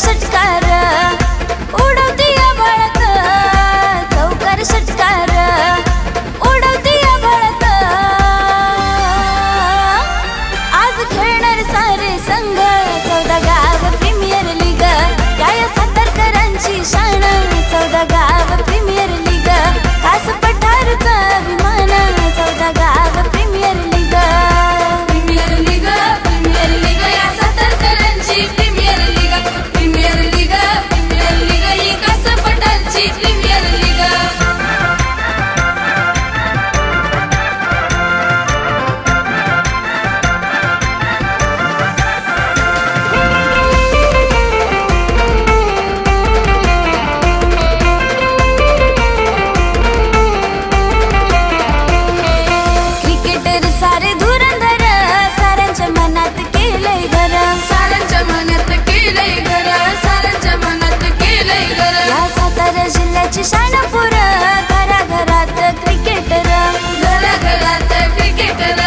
षटकार उडवती आभाळात, चौकार षटकार उडवती आभाळात। आज खेळणार सारे संघ, 14 गाव प्रीमियर लीग, या सातारकरांची शान। 14 गाव प्रीमियर लीग, खास पठारचा अभिमान। 14 गाव premier league, premier league, premier league, या सातारकरांची premier league. Premier league, premier league, ही खास पठारची प्रीमियर लीग। क्रिकेटर सारे धुरंधर, साऱ्यांच्या मनात केलंय घर, साऱ्यांच्या मनात केलंय घर, साऱ्यांच्या मनात केलंय घर। या सातारा जिल्ह्याची शान पुर, घराघरात क्रिकेटर, घराघरात क्रिकेटर,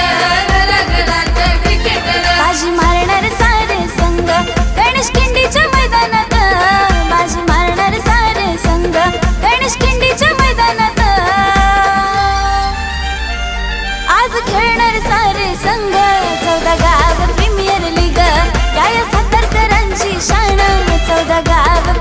घराघरात क्रिकेटर। बाजी मारणार सारे संघ गणेश खिंडीच्या मैदानात, बाजी मारणार सारे संघ गणेश खिंडीच्या मैदानात। आज खेळणार सारे संघ, 14 गाव प्रीमियर लीग, या सातारकरांची शान। 14 गाव